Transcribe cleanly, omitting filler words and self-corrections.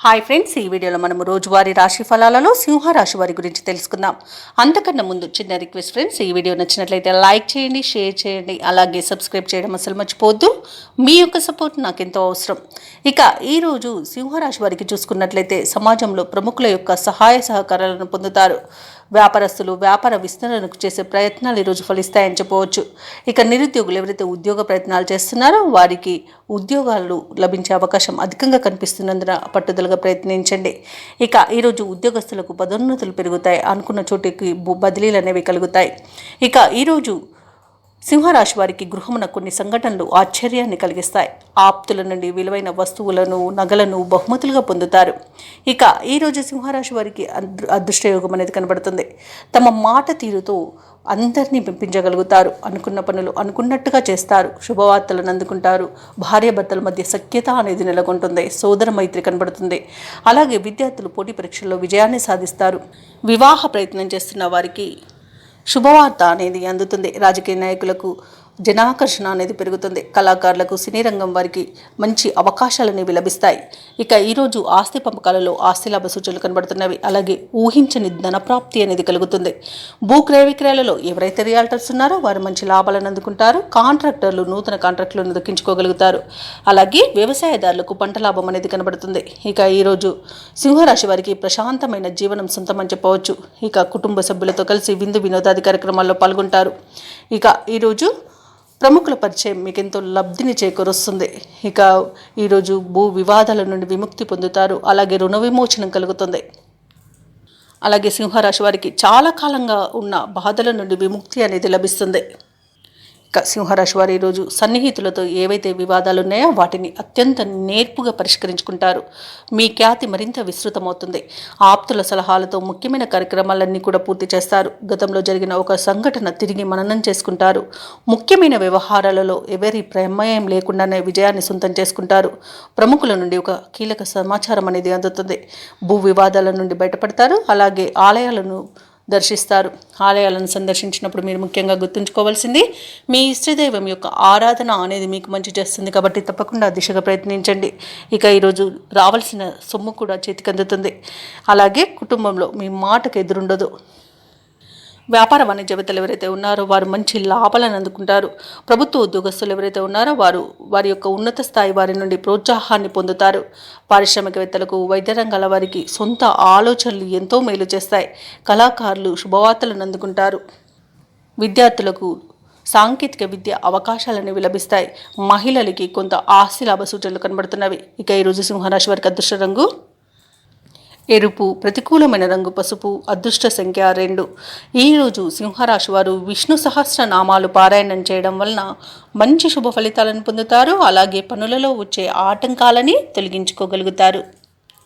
Hi friends, ఈ వీడియోలో మనము రోజువారీ రాశి ఫలాలలో సింహరాశి వారి గురించి తెలుసుకుందాం. అంతకన్నా ముందు చిన్న రిక్వెస్ట్ ఫ్రెండ్స్, ఈ వీడియో నచ్చినట్లయితే లైక్ చేయండి, షేర్ చేయండి, అలాగే సబ్స్క్రైబ్ చేయడం అసలు మర్చిపోవద్దు. మీ యొక్క సపోర్ట్ నాకు ఎంతో అవసరం. ఇక ఈరోజు సింహరాశి వారికి చూసుకున్నట్లయితే సమాజంలో ప్రముఖుల యొక్క సహాయ సహకారాలను పొందుతారు. వ్యాపారస్తులు వ్యాపార విస్తరణకు చేసే ప్రయత్నాలు ఈరోజు ఫలిస్తాయని చెప్పవచ్చు. ఇక నిరుద్యోగులు ఎవరైతే ఉద్యోగ ప్రయత్నాలు చేస్తున్నారో వారికి ఉద్యోగాలు లభించే అవకాశం అధికంగా కనిపిస్తున్నందున పట్టుదలగా ప్రయత్నించండి. ఇక ఈరోజు ఉద్యోగస్తులకు పదోన్నతులు పెరుగుతాయి, అనుకున్న చోటికి బదిలీలు అనేవి కలుగుతాయి. ఇక ఈరోజు సింహరాశి వారికి గృహమున కొన్ని సంఘటనలు ఆశ్చర్యాన్ని కలిగిస్తాయి. ఆప్తుల నుండి విలువైన వస్తువులను, నగలను బహుమతులుగా పొందుతారు. ఇక ఈరోజు సింహరాశి వారికి అదృష్టయోగం అనేది కనబడుతుంది. తమ మాట తీరుతో అందరినీ మెప్పించగలుగుతారు. అనుకున్న పనులు అనుకున్నట్టుగా చేస్తారు. శుభవార్తలను అందుకుంటారు. భార్యాభర్తల మధ్య సఖ్యత అనేది నెలకొంటుంది. సోదర మైత్రి కనబడుతుంది. అలాగే విద్యార్థులు పోటీ పరీక్షల్లో విజయాన్ని సాధిస్తారు. వివాహ ప్రయత్నం చేస్తున్న వారికి శుభవార్త అనేది అందుతుంది. రాజకీయ నాయకులకు జనాకర్షణ అనేది పెరుగుతుంది. కళాకారులకు, సినీ రంగం వారికి మంచి అవకాశాలు అనేవి లభిస్తాయి. ఇక ఈరోజు ఆస్తి పంపకాలలో ఆస్తి లాభ సూచనలు కనబడుతున్నవి. అలాగే ఊహించని ధనప్రాప్తి అనేది కలుగుతుంది. భూక్రయ విక్రయాలలో ఎవరైతే రియాల్టర్స్ ఉన్నారో వారు మంచి లాభాలను అందుకుంటారు. కాంట్రాక్టర్లు నూతన కాంట్రాక్టులను దక్కించుకోగలుగుతారు. అలాగే వ్యవసాయదారులకు పంట లాభం అనేది కనబడుతుంది. ఇక ఈరోజు సింహరాశి వారికి ప్రశాంతమైన జీవనం సొంతమని చెప్పవచ్చు. ఇక కుటుంబ సభ్యులతో కలిసి విందు వినోదాది కార్యక్రమాల్లో పాల్గొంటారు. ఇక ఈరోజు ప్రముఖుల పరిచయం మీకు ఎంతో లబ్ధిని చేకూరుస్తుంది. ఇక ఈరోజు భూ వివాదాల నుండి విముక్తి పొందుతారు. అలాగే రుణ విమోచనం కలుగుతుంది. అలాగే సింహరాశి వారికి చాలా కాలంగా ఉన్న బాధల నుండి విముక్తి అనేది లభిస్తుంది. ఇక సింహరాశి వారు ఈరోజు సన్నిహితులతో ఏవైతే వివాదాలు ఉన్నాయో వాటిని అత్యంత నేర్పుగా పరిష్కరించుకుంటారు. మీ ఖ్యాతి మరింత విస్తృతమవుతుంది. ఆప్తుల సలహాలతో ముఖ్యమైన కార్యక్రమాలన్నీ కూడా పూర్తి చేస్తారు. గతంలో జరిగిన ఒక సంఘటన తిరిగి మననం చేసుకుంటారు. ముఖ్యమైన వ్యవహారాలలో ఎవరి ప్రమేయం లేకుండానే విజయాన్ని సొంతం చేసుకుంటారు. ప్రముఖుల నుండి ఒక కీలక సమాచారం అనేది అందుతుంది. భూ వివాదాల నుండి బయటపడతారు. అలాగే ఆలయాలను దర్శిస్తారు. ఆలయాలను సందర్శించినప్పుడు మీరు ముఖ్యంగా గుర్తుంచుకోవాల్సింది మీ ఇష్టదైవం యొక్క ఆరాధన అనేది మీకు మంచి చేస్తుంది. కాబట్టి తప్పకుండా దిశగా ప్రయత్నించండి. ఇక ఈరోజు రావాల్సిన సొమ్ము కూడా చేతికి అందుతుంది. అలాగే కుటుంబంలో మీ మాటకు ఎదురుండదు. వ్యాపార వాణిజ్యవేత్తలు ఎవరైతే ఉన్నారో వారు మంచి లాభాలను అందుకుంటారు. ప్రభుత్వ ఉద్యోగస్తులు ఎవరైతే ఉన్నారో వారి యొక్క ఉన్నత స్థాయి వారి నుండి ప్రోత్సాహాన్ని పొందుతారు. పారిశ్రామికవేత్తలకు, వైద్య రంగాల వారికి సొంత ఆలోచనలు ఎంతో మేలు చేస్తాయి. కళాకారులు శుభవార్తలను అందుకుంటారు. విద్యార్థులకు సాంకేతిక విద్య అవకాశాలను లభిస్తాయి. మహిళలకి కొంత ఆస్తి లాభ సూచనలు కనబడుతున్నవి. ఇక ఈరోజు సింహరాశి వారికి అదృష్ట రంగు ఎరుపు, ప్రతికూలమైన రంగు పసుపు, అదృష్ట సంఖ్య 2. ఈరోజు సింహరాశి వారు విష్ణు సహస్రనామాలు పారాయణం చేయడం వలన మంచి శుభ ఫలితాలను పొందుతారు. అలాగే పనులలో వచ్చే ఆటంకాలని తొలగించుకోగలుగుతారు.